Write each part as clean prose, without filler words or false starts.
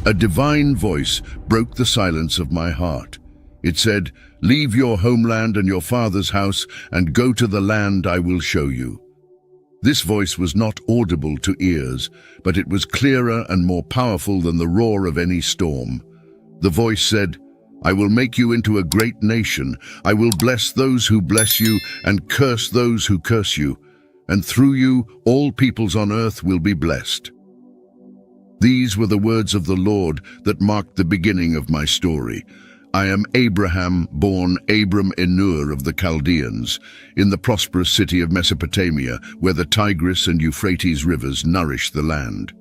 A divine voice broke the silence of my heart. It said, "Leave your homeland and your father's house and go to the land I will show you." This voice was not audible to ears, but it was clearer and more powerful than the roar of any storm. The voice said, "I will make you into a great nation. I will bless those who bless you and curse those who curse you. And through you, all peoples on earth will be blessed." These were the words of the Lord that marked the beginning of my story. I am Abraham, born Abram in Ur of the Chaldeans, in the prosperous city of Mesopotamia, where the Tigris and Euphrates rivers nourish the land.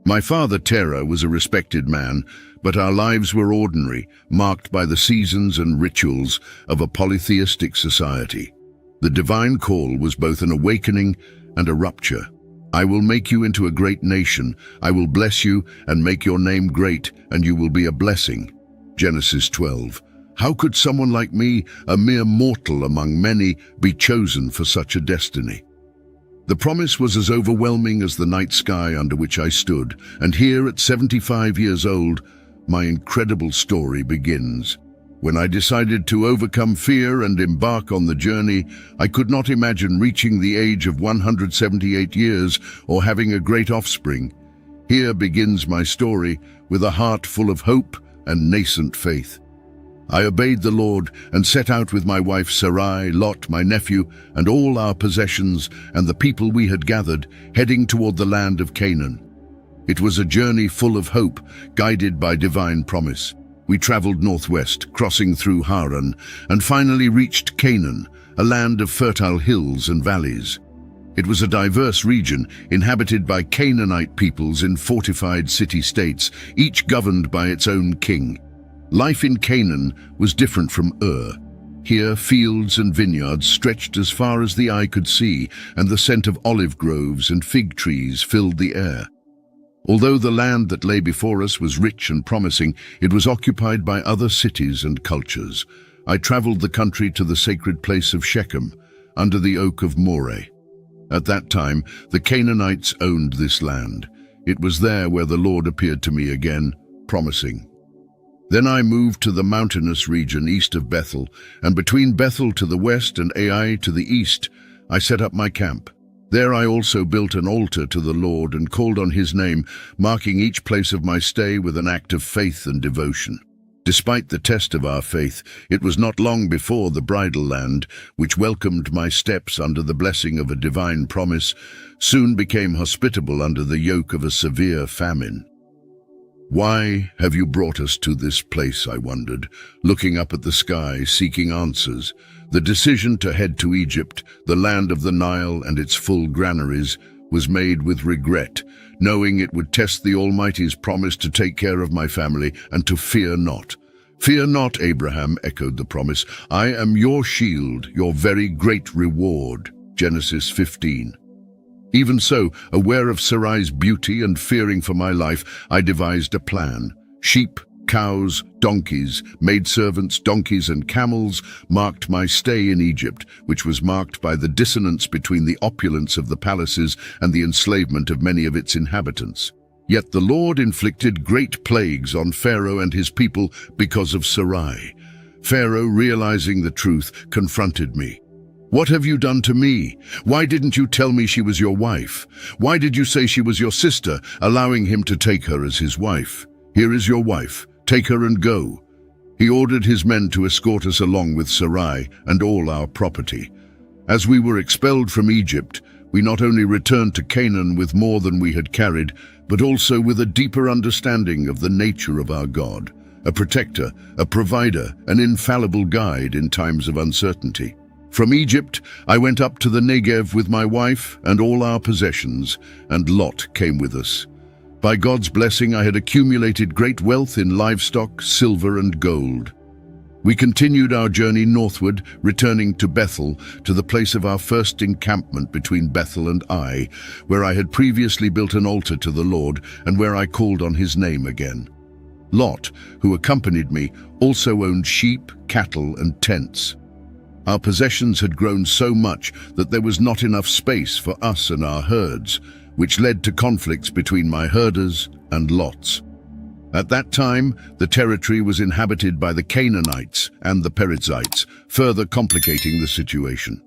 My father Terah was a respected man, but our lives were ordinary, marked by the seasons and rituals of a polytheistic society. The divine call was both an awakening and a rupture. "I will make you into a great nation. I will bless you and make your name great, and you will be a blessing." Genesis 12. How could someone like me, a mere mortal among many, be chosen for such a destiny? The promise was as overwhelming as the night sky under which I stood, and here at 75 years old, my incredible story begins. When I decided to overcome fear and embark on the journey, I could not imagine reaching the age of 178 years or having a great offspring. Here begins my story with a heart full of hope and nascent faith. I obeyed the Lord and set out with my wife Sarai, Lot, my nephew, and all our possessions and the people we had gathered, heading toward the land of Canaan. It was a journey full of hope, guided by divine promise. We traveled northwest, crossing through Haran, and finally reached Canaan, a land of fertile hills and valleys. It was a diverse region, inhabited by Canaanite peoples in fortified city-states, each governed by its own king. Life in Canaan was different from Ur. Here, fields and vineyards stretched as far as the eye could see, and the scent of olive groves and fig trees filled the air. Although the land that lay before us was rich and promising, it was occupied by other cities and cultures. I traveled the country to the sacred place of Shechem, under the oak of Moreh. At that time, the Canaanites owned this land. It was there where the Lord appeared to me again, promising. Then I moved to the mountainous region east of Bethel, and between Bethel to the west and Ai to the east, I set up my camp. There I also built an altar to the Lord and called on his name, marking each place of my stay with an act of faith and devotion. Despite the test of our faith, it was not long before the bridal land, which welcomed my steps under the blessing of a divine promise, soon became hospitable under the yoke of a severe famine. "Why have you brought us to this place?" I wondered, looking up at the sky, seeking answers. The decision to head to Egypt, the land of the Nile and its full granaries, was made with regret, knowing it would test the Almighty's promise to take care of my family and to fear not. "Fear not, Abraham," echoed the promise. "I am your shield, your very great reward." Genesis 15. Even so, aware of Sarai's beauty and fearing for my life, I devised a plan. Sheep, cows, donkeys, maidservants, donkeys and camels marked my stay in Egypt, which was marked by the dissonance between the opulence of the palaces and the enslavement of many of its inhabitants. Yet the Lord inflicted great plagues on Pharaoh and his people because of Sarai. Pharaoh, realizing the truth, confronted me. "What have you done to me? Why didn't you tell me she was your wife? Why did you say she was your sister, allowing him to take her as his wife? Here is your wife. Take her and go." He ordered his men to escort us along with Sarai and all our property. As we were expelled from Egypt, we not only returned to Canaan with more than we had carried, but also with a deeper understanding of the nature of our God, a protector, a provider, an infallible guide in times of uncertainty. From Egypt, I went up to the Negev with my wife and all our possessions, and Lot came with us. By God's blessing, I had accumulated great wealth in livestock, silver, and gold. We continued our journey northward, returning to Bethel, to the place of our first encampment between Bethel and Ai, where I had previously built an altar to the Lord and where I called on his name again. Lot, who accompanied me, also owned sheep, cattle, and tents. Our possessions had grown so much that there was not enough space for us and our herds, which led to conflicts between my herders and Lot's. At that time, the territory was inhabited by the Canaanites and the Perizzites, further complicating the situation.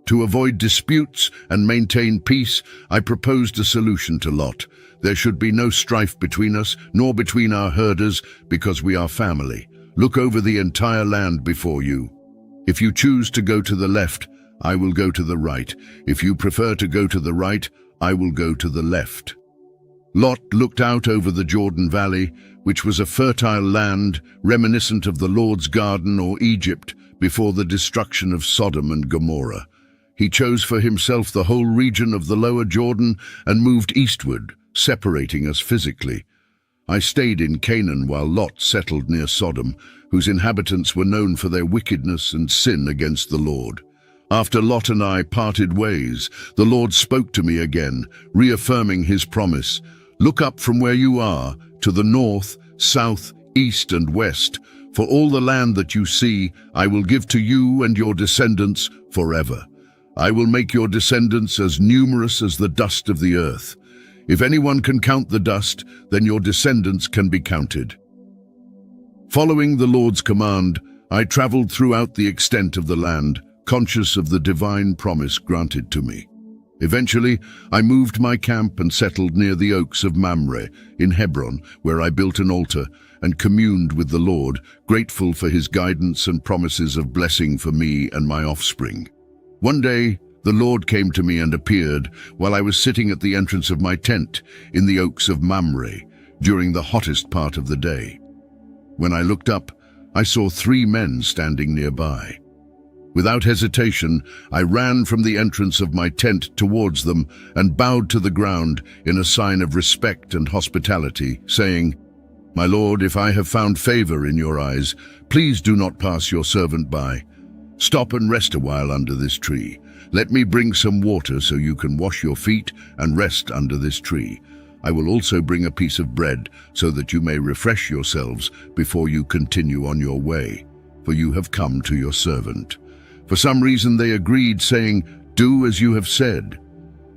To avoid disputes and maintain peace, I proposed a solution to Lot. There should be no strife between us, nor between our herders, because we are family. Look over the entire land before you. If you choose to go to the left, I will go to the right. If you prefer to go to the right, I will go to the left. Lot looked out over the Jordan Valley, which was a fertile land reminiscent of the Lord's Garden or Egypt before the destruction of Sodom and Gomorrah. He chose for himself the whole region of the lower Jordan and moved eastward, separating us physically. I stayed in Canaan while Lot settled near Sodom, whose inhabitants were known for their wickedness and sin against the Lord. After Lot and I parted ways, the Lord spoke to me again, reaffirming his promise. Look up from where you are, to the north, south, east, and west. For all the land that you see, I will give to you and your descendants forever. I will make your descendants as numerous as the dust of the earth. If anyone can count the dust, then your descendants can be counted. Following the Lord's command, I traveled throughout the extent of the land, conscious of the divine promise granted to me. Eventually, I moved my camp and settled near the oaks of Mamre in Hebron, where I built an altar and communed with the Lord, grateful for his guidance and promises of blessing for me and my offspring. One day, the Lord came to me and appeared while I was sitting at the entrance of my tent in the oaks of Mamre during the hottest part of the day. When I looked up, I saw 3 men standing nearby. Without hesitation, I ran from the entrance of my tent towards them and bowed to the ground in a sign of respect and hospitality, saying, "My Lord, if I have found favor in your eyes, please do not pass your servant by. Stop and rest a while under this tree. Let me bring some water so you can wash your feet and rest under this tree. I will also bring a piece of bread so that you may refresh yourselves before you continue on your way, for you have come to your servant." For some reason they agreed, saying, "Do as you have said."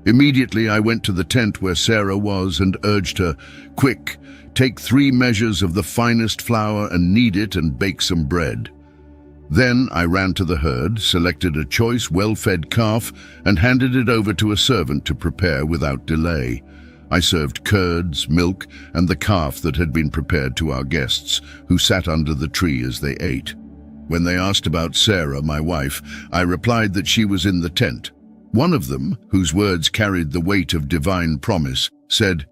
Immediately I went to the tent where Sarah was and urged her, "Quick, take 3 measures of the finest flour and knead it and bake some bread." Then I ran to the herd, selected a choice, well-fed calf, and handed it over to a servant to prepare without delay. I served curds, milk, and the calf that had been prepared to our guests, who sat under the tree as they ate. When they asked about Sarah, my wife, I replied that she was in the tent. One of them, whose words carried the weight of divine promise, said,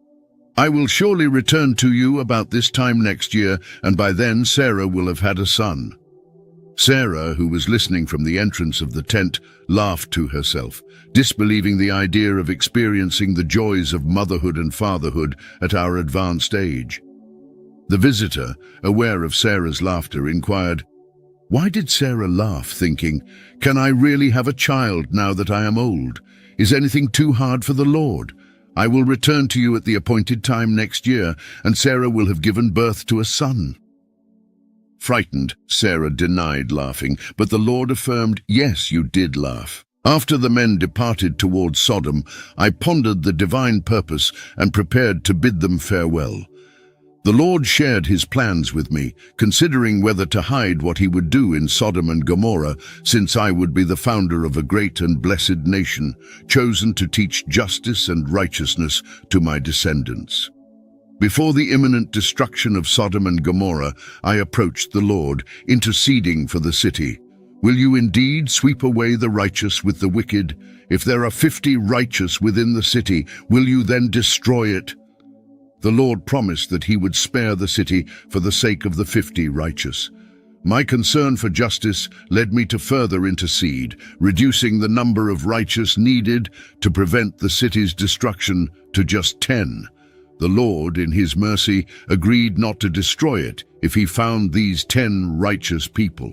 "I will surely return to you about this time next year, and by then Sarah will have had a son." Sarah, who was listening from the entrance of the tent, laughed to herself, disbelieving the idea of experiencing the joys of motherhood and fatherhood at our advanced age. The visitor, aware of Sarah's laughter, inquired, "Why did Sarah laugh, thinking, 'Can I really have a child now that I am old? Is anything too hard for the Lord? I will return to you at the appointed time next year, and Sarah will have given birth to a son.'" Frightened, Sarah denied laughing, but the Lord affirmed, "Yes, you did laugh." After the men departed towards Sodom, I pondered the divine purpose and prepared to bid them farewell. The Lord shared his plans with me, considering whether to hide what he would do in Sodom and Gomorrah, since I would be the founder of a great and blessed nation, chosen to teach justice and righteousness to my descendants. Before the imminent destruction of Sodom and Gomorrah, I approached the Lord, interceding for the city. "Will you indeed sweep away the righteous with the wicked? If there are 50 righteous within the city, will you then destroy it?" The Lord promised that he would spare the city for the sake of the 50 righteous. My concern for justice led me to further intercede, reducing the number of righteous needed to prevent the city's destruction to just 10. The Lord, in his mercy, agreed not to destroy it if he found these 10 righteous people.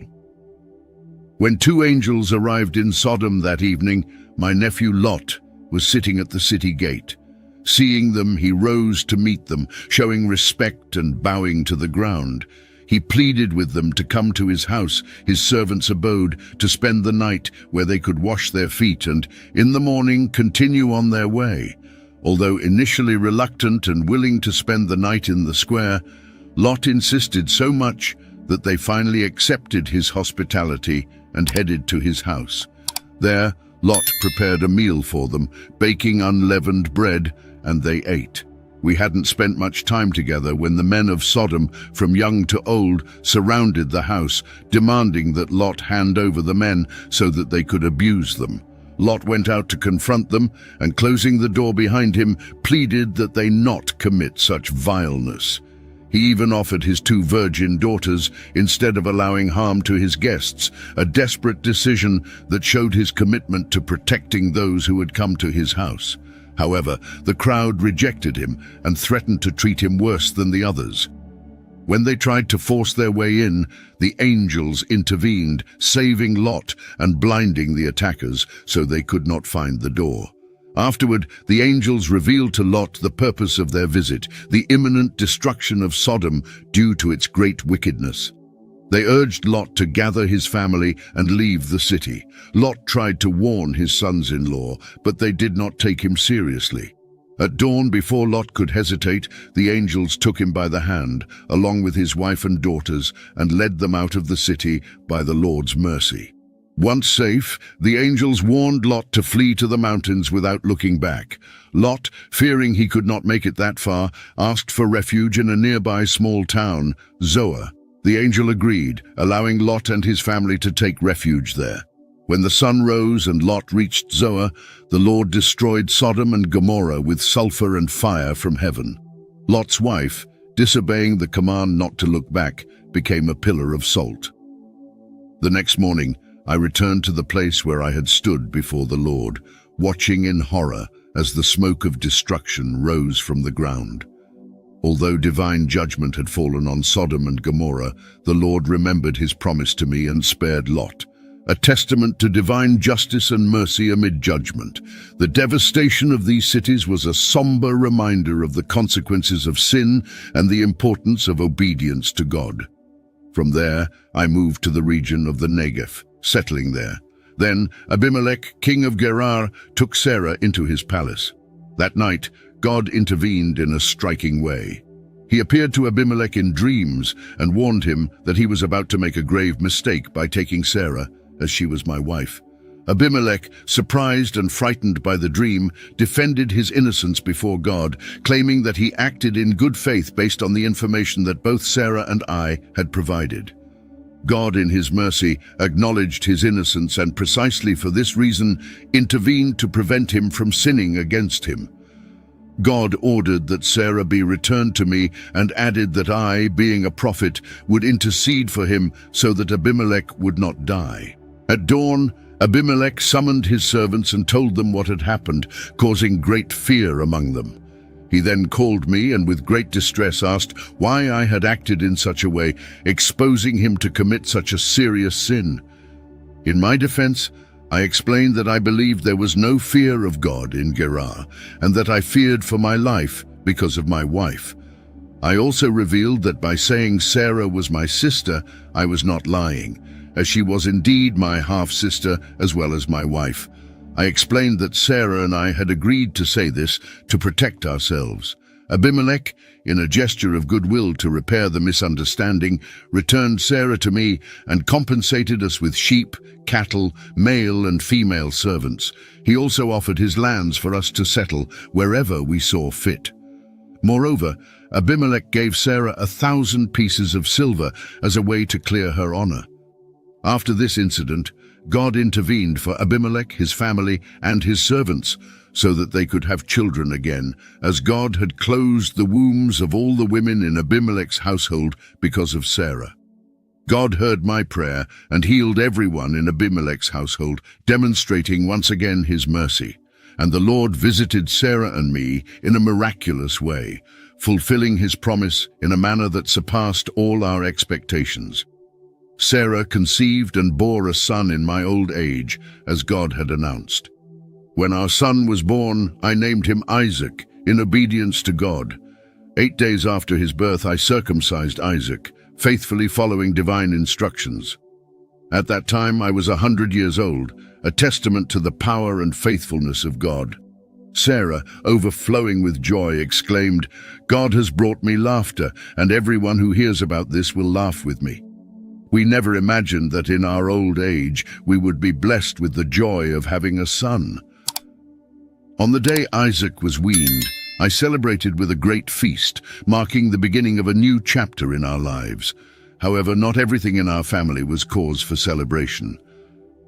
When 2 angels arrived in Sodom that evening, my nephew Lot was sitting at the city gate. Seeing them, he rose to meet them, showing respect and bowing to the ground. He pleaded with them to come to his house, his servant's abode, to spend the night where they could wash their feet and, in the morning, continue on their way. Although initially reluctant and willing to spend the night in the square, Lot insisted so much that they finally accepted his hospitality and headed to his house. There, Lot prepared a meal for them, baking unleavened bread, and they ate. We hadn't spent much time together when the men of Sodom, from young to old, surrounded the house, demanding that Lot hand over the men so that they could abuse them. Lot went out to confront them, and closing the door behind him, pleaded that they not commit such vileness. He even offered his 2 virgin daughters instead of allowing harm to his guests, a desperate decision that showed his commitment to protecting those who had come to his house. However, the crowd rejected him and threatened to treat him worse than the others. When they tried to force their way in, the angels intervened, saving Lot and blinding the attackers so they could not find the door. Afterward, the angels revealed to Lot the purpose of their visit, the imminent destruction of Sodom due to its great wickedness. They urged Lot to gather his family and leave the city. Lot tried to warn his sons-in-law, but they did not take him seriously. At dawn, before Lot could hesitate, the angels took him by the hand, along with his wife and daughters, and led them out of the city by the Lord's mercy. Once safe, the angels warned Lot to flee to the mountains without looking back. Lot, fearing he could not make it that far, asked for refuge in a nearby small town, Zoar. The angel agreed, allowing Lot and his family to take refuge there. When the sun rose and Lot reached Zoar, the Lord destroyed Sodom and Gomorrah with sulfur and fire from heaven. Lot's wife, disobeying the command not to look back, became a pillar of salt. The next morning, I returned to the place where I had stood before the Lord, watching in horror as the smoke of destruction rose from the ground. Although divine judgment had fallen on Sodom and Gomorrah, the Lord remembered his promise to me and spared Lot, a testament to divine justice and mercy amid judgment. The devastation of these cities was a somber reminder of the consequences of sin and the importance of obedience to God. From there, I moved to the region of the Negev, settling there. Then Abimelech, king of Gerar, took Sarah into his palace. That night, God intervened in a striking way. He appeared to Abimelech in dreams and warned him that he was about to make a grave mistake by taking Sarah, as she was my wife. Abimelech, surprised and frightened by the dream, defended his innocence before God, claiming that he acted in good faith based on the information that both Sarah and I had provided. God, in his mercy, acknowledged his innocence and precisely for this reason intervened to prevent him from sinning against him. God ordered that Sarah be returned to me and added that I, being a prophet, would intercede for him so that Abimelech would not die. At dawn, Abimelech summoned his servants and told them what had happened, causing great fear among them. He then called me and with great distress asked why I had acted in such a way, exposing him to commit such a serious sin. In my defense, I explained that I believed there was no fear of God in Gerar, and that I feared for my life because of my wife. I also revealed that by saying Sarah was my sister, I was not lying, as she was indeed my half-sister as well as my wife. I explained that Sarah and I had agreed to say this to protect ourselves. Abimelech, in a gesture of goodwill to repair the misunderstanding, returned Sarah to me and compensated us with sheep, cattle, male and female servants. He also offered his lands for us to settle wherever we saw fit. Moreover, Abimelech gave Sarah 1,000 pieces of silver as a way to clear her honor. After this incident, God intervened for Abimelech, his family, and his servants, so that they could have children again, as God had closed the wombs of all the women in Abimelech's household because of Sarah. God heard my prayer and healed everyone in Abimelech's household, demonstrating once again his mercy. And the Lord visited Sarah and me in a miraculous way, fulfilling his promise in a manner that surpassed all our expectations. Sarah conceived and bore a son in my old age, as God had announced. When our son was born, I named him Isaac, in obedience to God. 8 days after his birth, I circumcised Isaac, faithfully following divine instructions. At that time, I was 100 years old, a testament to the power and faithfulness of God. Sarah, overflowing with joy, exclaimed, "God has brought me laughter, and everyone who hears about this will laugh with me." We never imagined that in our old age we would be blessed with the joy of having a son. On the day Isaac was weaned, I celebrated with a great feast, marking the beginning of a new chapter in our lives. However, not everything in our family was cause for celebration.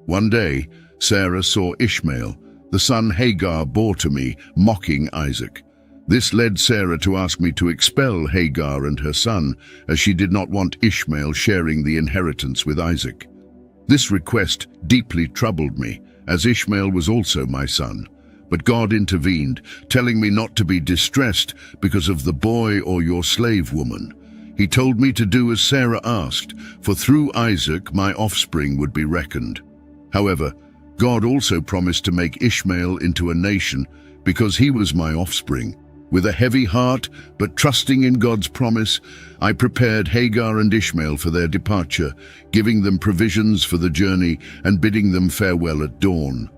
One day, Sarah saw Ishmael, the son Hagar bore to me, mocking Isaac. This led Sarah to ask me to expel Hagar and her son, as she did not want Ishmael sharing the inheritance with Isaac. This request deeply troubled me, as Ishmael was also my son. But God intervened, telling me not to be distressed because of the boy or your slave woman. He told me to do as Sarah asked, for through Isaac my offspring would be reckoned. However, God also promised to make Ishmael into a nation because he was my offspring. With a heavy heart, but trusting in God's promise, I prepared Hagar and Ishmael for their departure, giving them provisions for the journey and bidding them farewell at dawn.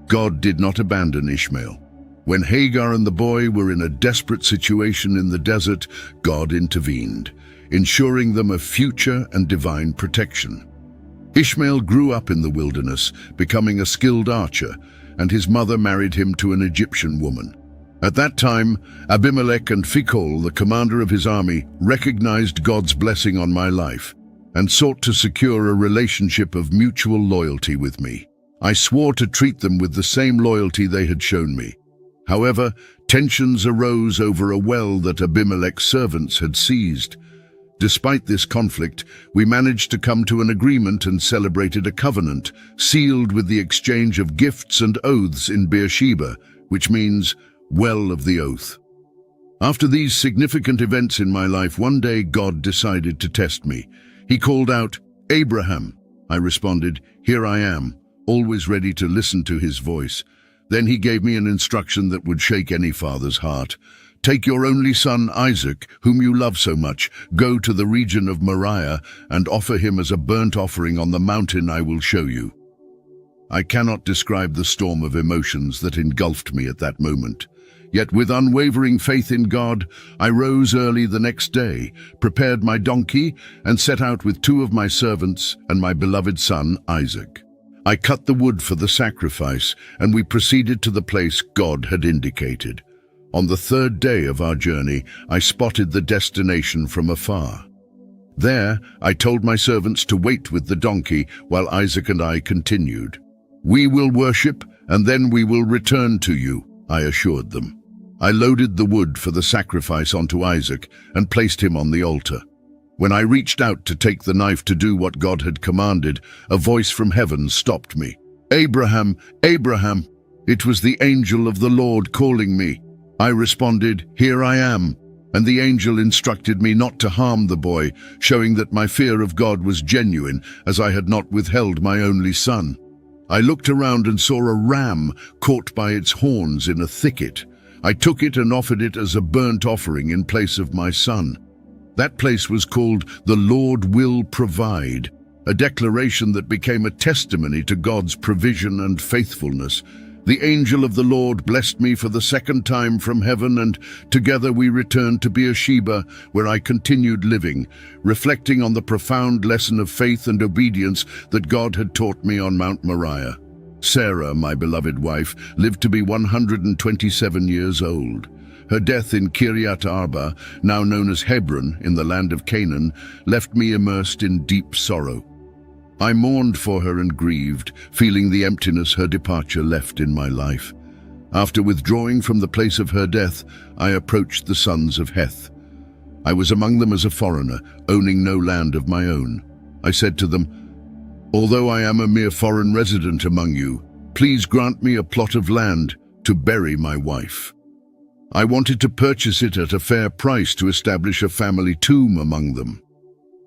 God did not abandon Ishmael. When Hagar and the boy were in a desperate situation in the desert, God intervened, ensuring them a future and divine protection. Ishmael grew up in the wilderness, becoming a skilled archer, and his mother married him to an Egyptian woman. At that time, Abimelech and Phicol, the commander of his army, recognized God's blessing on my life and sought to secure a relationship of mutual loyalty with me. I swore to treat them with the same loyalty they had shown me. However, tensions arose over a well that Abimelech's servants had seized. Despite this conflict, we managed to come to an agreement and celebrated a covenant, sealed with the exchange of gifts and oaths in Beersheba, which means well of the oath. After these significant events in my life, one day God decided to test me. He called out, "Abraham." I responded, "Here I am," always ready to listen to his voice. Then he gave me an instruction that would shake any father's heart. "Take your only son, Isaac, whom you love so much, go to the region of Moriah and offer him as a burnt offering on the mountain I will show you." I cannot describe the storm of emotions that engulfed me at that moment. Yet with unwavering faith in God, I rose early the next day, prepared my donkey, and set out with 2 of my servants and my beloved son, Isaac. I cut the wood for the sacrifice, and we proceeded to the place God had indicated. On the 3rd day of our journey, I spotted the destination from afar. There, I told my servants to wait with the donkey while Isaac and I continued. "We will worship, and then we will return to you," I assured them. I loaded the wood for the sacrifice onto Isaac and placed him on the altar. When I reached out to take the knife to do what God had commanded, a voice from heaven stopped me. "Abraham, Abraham!" It was the angel of the Lord calling me. I responded, "Here I am," and the angel instructed me not to harm the boy, showing that my fear of God was genuine, as I had not withheld my only son. I looked around and saw a ram caught by its horns in a thicket. I took it and offered it as a burnt offering in place of my son. That place was called "The Lord Will Provide," a declaration that became a testimony to God's provision and faithfulness. The angel of the Lord blessed me for the 2nd time from heaven, and together we returned to Beersheba, where I continued living, reflecting on the profound lesson of faith and obedience that God had taught me on Mount Moriah. Sarah, my beloved wife, lived to be 127 years old. Her death in Kiryat Arba, now known as Hebron, in the land of Canaan, left me immersed in deep sorrow. I mourned for her and grieved, feeling the emptiness her departure left in my life. After withdrawing from the place of her death, I approached the sons of Heth. I was among them as a foreigner, owning no land of my own. I said to them, "Although I am a mere foreign resident among you, please grant me a plot of land to bury my wife." I wanted to purchase it at a fair price to establish a family tomb among them.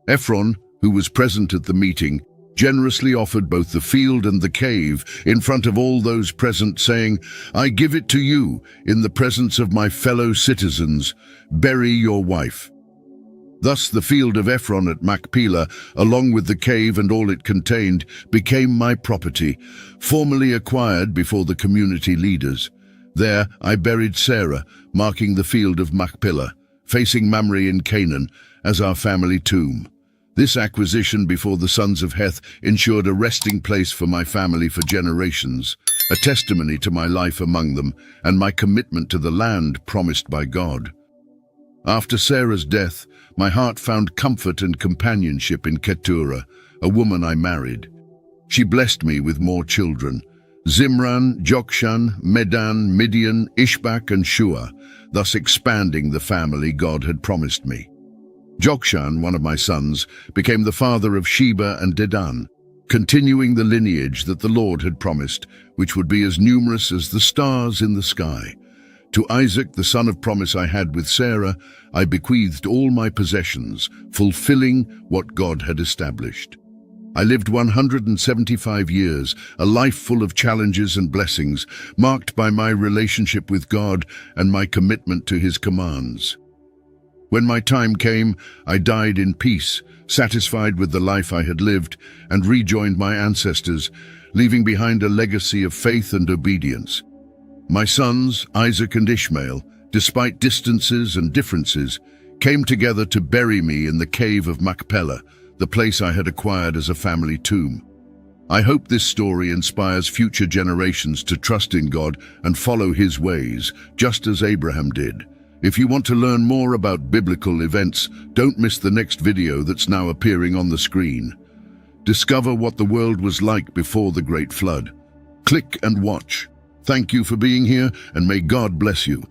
Ephron, who was present at the meeting, generously offered both the field and the cave in front of all those present, saying, "I give it to you in the presence of my fellow citizens. Bury your wife." Thus the field of Ephron at Machpelah, along with the cave and all it contained, became my property, formally acquired before the community leaders. There I buried Sarah, marking the field of Machpelah, facing Mamre in Canaan, as our family tomb. This acquisition before the sons of Heth ensured a resting place for my family for generations, a testimony to my life among them and my commitment to the land promised by God. After Sarah's death, my heart found comfort and companionship in Keturah, a woman I married. She blessed me with more children, Zimran, Jokshan, Medan, Midian, Ishbak and Shua, thus expanding the family God had promised me. Jokshan, one of my sons, became the father of Sheba and Dedan, continuing the lineage that the Lord had promised, which would be as numerous as the stars in the sky. To Isaac, the son of promise I had with Sarah, I bequeathed all my possessions, fulfilling what God had established. I lived 175 years, a life full of challenges and blessings, marked by my relationship with God and my commitment to His commands. When my time came, I died in peace, satisfied with the life I had lived, and rejoined my ancestors, leaving behind a legacy of faith and obedience. My sons, Isaac and Ishmael, despite distances and differences, came together to bury me in the cave of Machpelah, the place I had acquired as a family tomb. I hope this story inspires future generations to trust in God and follow His ways, just as Abraham did. If you want to learn more about biblical events, don't miss the next video that's now appearing on the screen. Discover what the world was like before the Great Flood. Click and watch. Thank you for being here, and may God bless you.